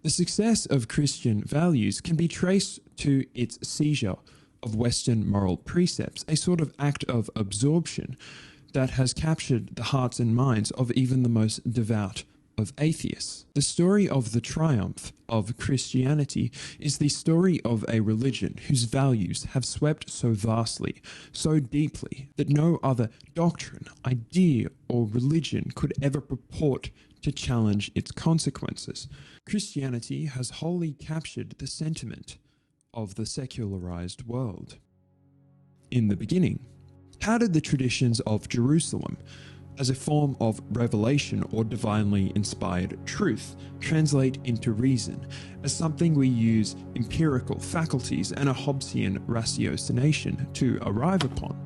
The success of Christian values can be traced to its seizure of Western moral precepts, a sort of act of absorption that has captured the hearts and minds of even the most devout of atheists. The story of the triumph of Christianity is the story of a religion whose values have swept so vastly, so deeply, that no other doctrine, idea, or religion could ever purport to challenge its consequences. Christianity has wholly captured the sentiment of the secularized world. In the beginning, how did the traditions of Jerusalem, as a form of revelation or divinely inspired truth, translate into reason, as something we use empirical faculties and a Hobbesian ratiocination to arrive upon?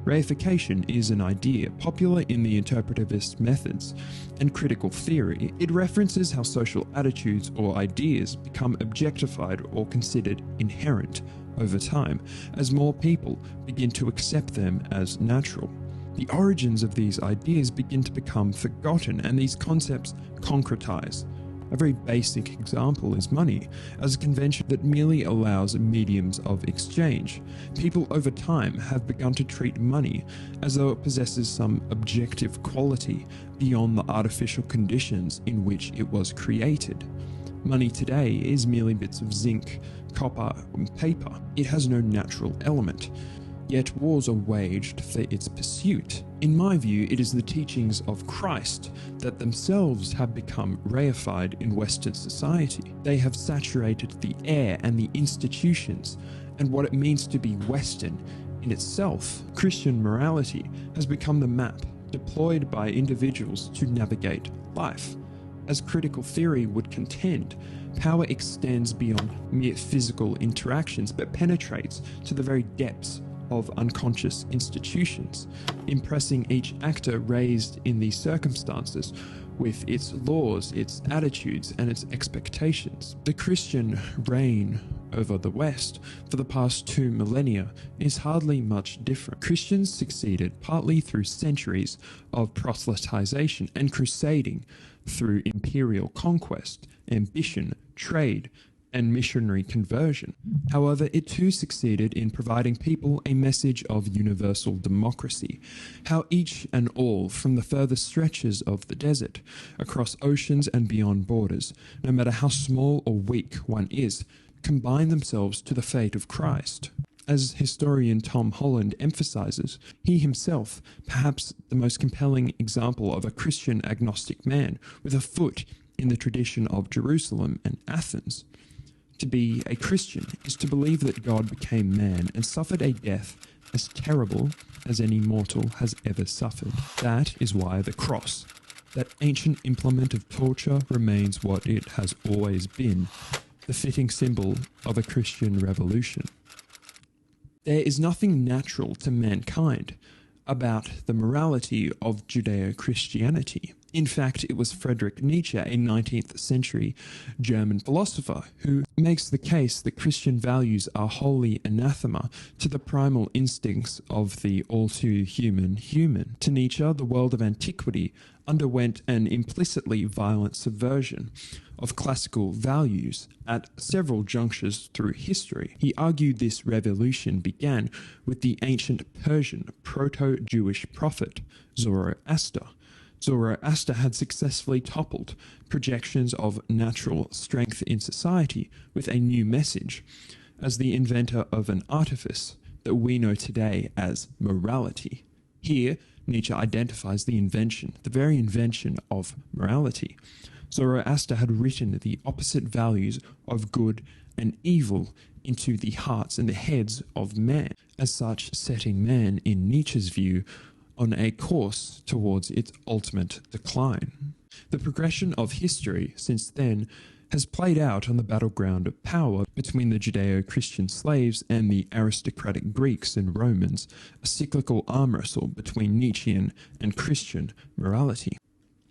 Reification is an idea popular in the interpretivist methods and critical theory. It references how social attitudes or ideas become objectified or considered inherent over time, as more people begin to accept them as natural. The origins of these ideas begin to become forgotten, and these concepts concretize. A very basic example is money, as a convention that merely allows mediums of exchange. People over time have begun to treat money as though it possesses some objective quality beyond the artificial conditions in which it was created. Money today is merely bits of zinc, copper, and paper. It has no natural element. Yet wars are waged for its pursuit. In my view, it is the teachings of Christ that themselves have become reified in Western society. They have saturated the air and the institutions, and what it means to be Western in itself. Christian morality has become the map deployed by individuals to navigate life. As critical theory would contend, power extends beyond mere physical interactions, but penetrates to the very depths of unconscious institutions, impressing each actor raised in these circumstances with its laws, its attitudes, and its expectations. The Christian reign over the West for the past 2 millennia is hardly much different. Christians succeeded partly through centuries of proselytization and crusading, through imperial conquest, ambition, trade, and missionary conversion. However, it too succeeded in providing people a message of universal democracy, how each and all, from the furthest stretches of the desert, across oceans and beyond borders, no matter how small or weak one is, combine themselves to the fate of Christ. As historian Tom Holland emphasizes, he himself, perhaps the most compelling example of a Christian agnostic man, with a foot in the tradition of Jerusalem and Athens. To be a Christian is to believe that God became man and suffered a death as terrible as any mortal has ever suffered. That is why the cross, that ancient implement of torture, remains what it has always been, the fitting symbol of a Christian revolution. There is nothing natural to mankind about the morality of Judeo-Christianity. In fact, it was Friedrich Nietzsche, a 19th century German philosopher, who makes the case that Christian values are wholly anathema to the primal instincts of the all-too-human human. To Nietzsche, the world of antiquity underwent an implicitly violent subversion of classical values at several junctures through history. He argued this revolution began with the ancient Persian proto-Jewish prophet Zoroaster. Zoroaster had successfully toppled projections of natural strength in society with a new message, as the inventor of an artifice that we know today as morality. Here, Nietzsche identifies the very invention of morality. Zoroaster had written the opposite values of good and evil into the hearts and the heads of man, as such setting man, in Nietzsche's view, on a course towards its ultimate decline. The progression of history since then has played out on the battleground of power between the Judeo-Christian slaves and the aristocratic Greeks and Romans, a cyclical arm wrestle between Nietzschean and Christian morality.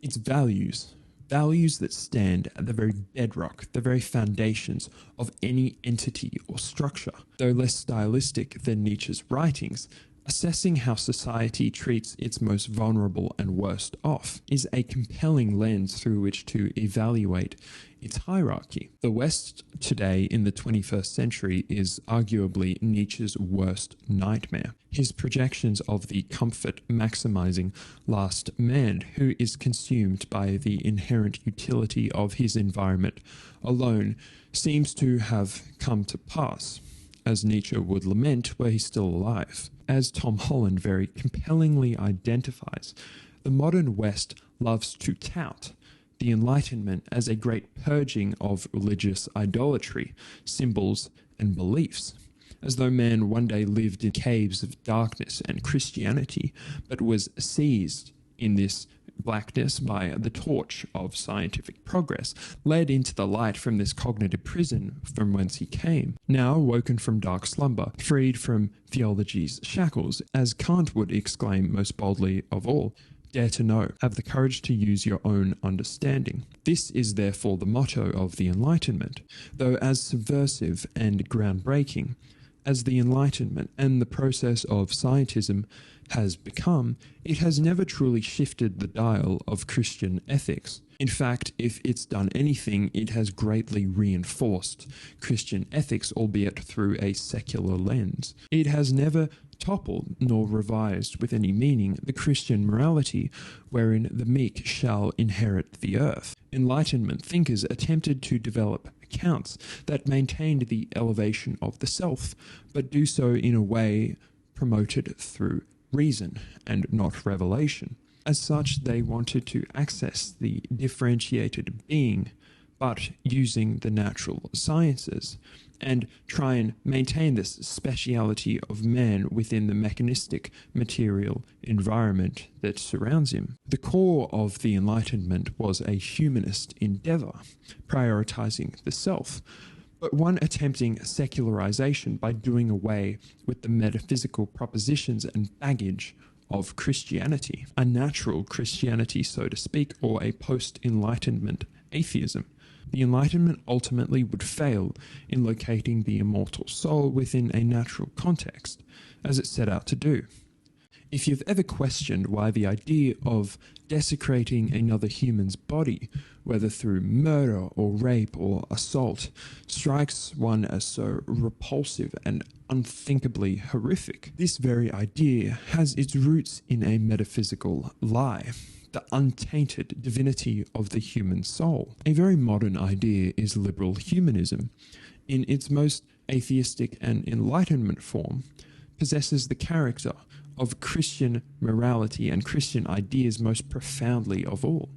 Its values that stand at the very bedrock, the very foundations of any entity or structure. Though less stylistic than Nietzsche's writings, assessing how society treats its most vulnerable and worst off is a compelling lens through which to evaluate its hierarchy. The West today in the 21st century is arguably Nietzsche's worst nightmare. His projections of the comfort-maximizing last man who is consumed by the inherent utility of his environment alone seems to have come to pass, as Nietzsche would lament were he still alive. As Tom Holland very compellingly identifies, the modern West loves to tout the Enlightenment as a great purging of religious idolatry, symbols, and beliefs, as though man one day lived in caves of darkness and Christianity, but was seized in this blackness by the torch of scientific progress, led into the light from this cognitive prison from whence he came, now woken from dark slumber, freed from theology's shackles, as Kant would exclaim most boldly of all, "Dare to know, have the courage to use your own understanding." This is therefore the motto of the Enlightenment, though as subversive and groundbreaking as the Enlightenment and the process of scientism has become, it has never truly shifted the dial of Christian ethics. In fact, if it's done anything, it has greatly reinforced Christian ethics, albeit through a secular lens. It has never toppled nor revised with any meaning the Christian morality wherein the meek shall inherit the earth. Enlightenment thinkers attempted to develop accounts that maintained the elevation of the self, but do so in a way promoted through reason and not revelation. As such, they wanted to access the differentiated being, but using the natural sciences, and try and maintain this speciality of man within the mechanistic material environment that surrounds him. The core of the Enlightenment was a humanist endeavor, prioritizing the self, but one attempting secularization by doing away with the metaphysical propositions and baggage of Christianity, a natural Christianity, so to speak, or a post-Enlightenment atheism. The Enlightenment ultimately would fail in locating the immortal soul within a natural context, as it set out to do. If you've ever questioned why the idea of desecrating another human's body, whether through murder or rape or assault, strikes one as so repulsive and unthinkably horrific, this very idea has its roots in a metaphysical lie, the untainted divinity of the human soul. A very modern idea is liberal humanism. In its most atheistic and Enlightenment form, possesses the character of Christian morality and Christian ideas most profoundly of all.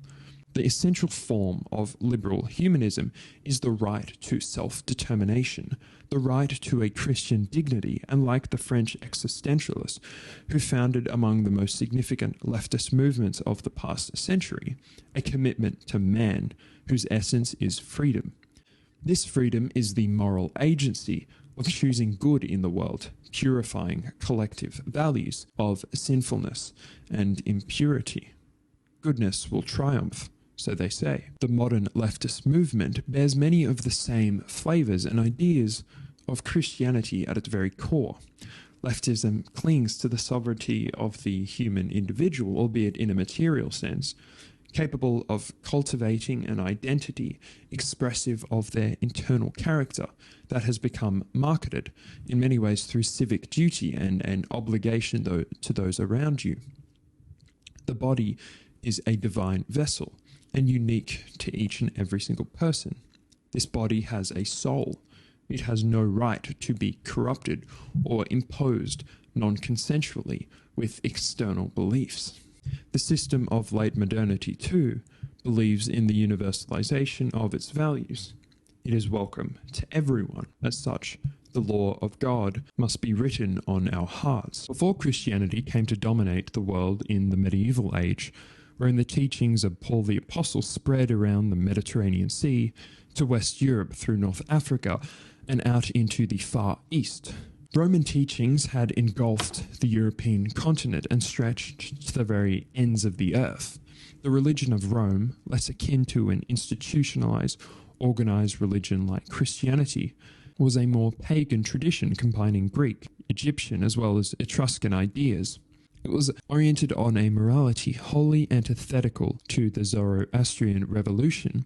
The essential form of liberal humanism is the right to self-determination, the right to a Christian dignity, and like the French existentialists who founded among the most significant leftist movements of the past century, a commitment to man whose essence is freedom. This freedom is the moral agency of choosing good in the world, purifying collective values of sinfulness and impurity. Goodness will triumph, so they say. The modern leftist movement bears many of the same flavors and ideas of Christianity at its very core. Leftism clings to the sovereignty of the human individual, albeit in a material sense, capable of cultivating an identity expressive of their internal character that has become marketed in many ways through civic duty and an obligation to those around you. The body is a divine vessel and unique to each and every single person. This body has a soul. It has no right to be corrupted or imposed non-consensually with external beliefs. The system of late modernity, too, believes in the universalization of its values. It is welcome to everyone. As such, the law of God must be written on our hearts. Before Christianity came to dominate the world in the medieval age, wherein the teachings of Paul the Apostle spread around the Mediterranean Sea to West Europe through North Africa and out into the Far East, Roman teachings had engulfed the European continent and stretched to the very ends of the earth. The religion of Rome, less akin to an institutionalized, organized religion like Christianity, was a more pagan tradition combining Greek, Egyptian, as well as Etruscan ideas. It was oriented on a morality wholly antithetical to the Zoroastrian revolution,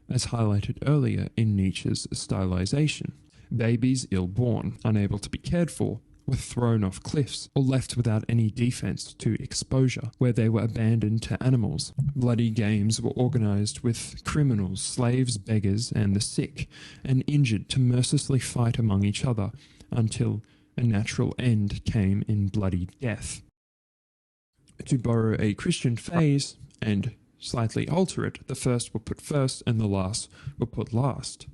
as highlighted earlier in Nietzsche's stylization. Babies ill-born, unable to be cared for, were thrown off cliffs or left without any defense to exposure, where they were abandoned to animals. Bloody games were organized with criminals, slaves, beggars, and the sick and injured to mercilessly fight among each other until a natural end came in bloody death. To borrow a Christian phrase and slightly alter it, the first were put first and the last were put last.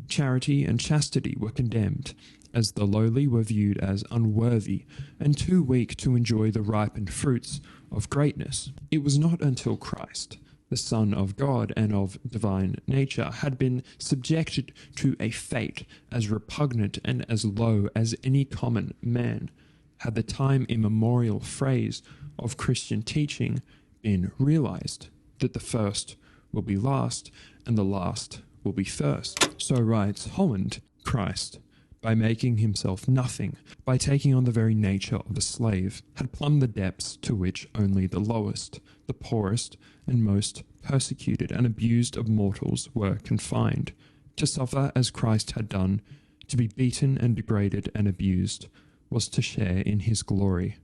Charity and chastity were condemned, as the lowly were viewed as unworthy and too weak to enjoy the ripened fruits of greatness. It was not until Christ, the Son of God and of divine nature, had been subjected to a fate as repugnant and as low as any common man, had the time immemorial phrase of Christian teaching been realized, that the first will be last and the last will be first. So writes Holland, Christ, by making himself nothing, by taking on the very nature of a slave, had plumbed the depths to which only the lowest, the poorest, and most persecuted and abused of mortals were confined. To suffer as Christ had done, to be beaten and degraded and abused, was to share in his glory.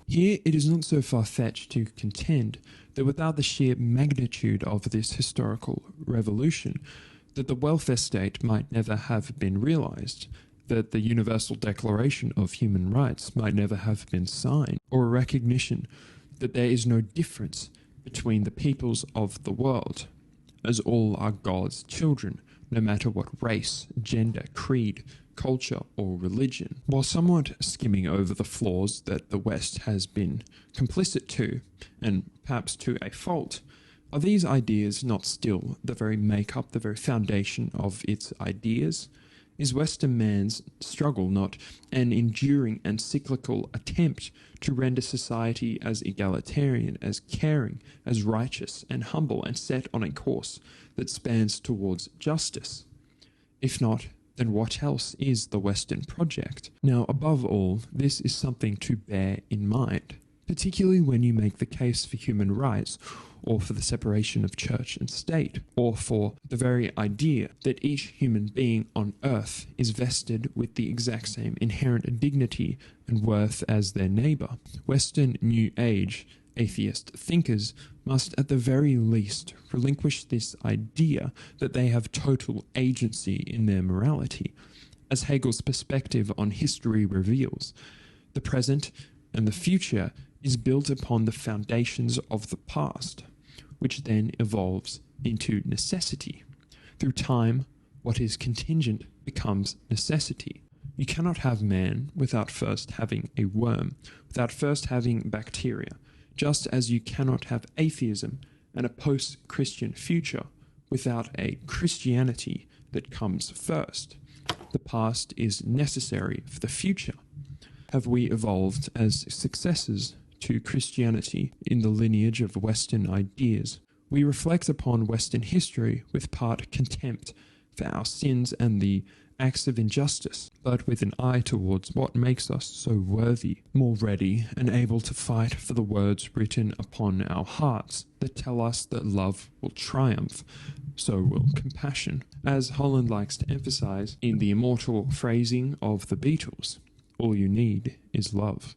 Here it is not so far-fetched to contend that without the sheer magnitude of this historical revolution, that the welfare state might never have been realized, that the Universal Declaration of Human Rights might never have been signed, or a recognition that there is no difference between the peoples of the world, as all are God's children, no matter what race, gender, creed, culture, or religion. While somewhat skimming over the flaws that the West has been complicit to, and perhaps to a fault, are these ideas not still the very make-up, the very foundation of its ideas? Is Western man's struggle not an enduring and cyclical attempt to render society as egalitarian, as caring, as righteous and humble, and set on a course that spans towards justice? If not, then what else is the Western project? Now, above all, this is something to bear in mind, particularly when you make the case for human rights, or for the separation of church and state, or for the very idea that each human being on earth is vested with the exact same inherent dignity and worth as their neighbour. Western New Age atheist thinkers must at the very least relinquish this idea that they have total agency in their morality. As Hegel's perspective on history reveals, the present and the future is built upon the foundations of the past, which then evolves into necessity. Through time, what is contingent becomes necessity. You cannot have man without first having a worm, without first having bacteria, just as you cannot have atheism and a post-Christian future without a Christianity that comes first. The past is necessary for the future. Have we evolved as successors to Christianity in the lineage of Western ideas? We reflect upon Western history with part contempt for our sins and the acts of injustice, but with an eye towards what makes us so worthy, more ready and able to fight for the words written upon our hearts that tell us that love will triumph, so will compassion. As Holland likes to emphasize in the immortal phrasing of the Beatles, all you need is love.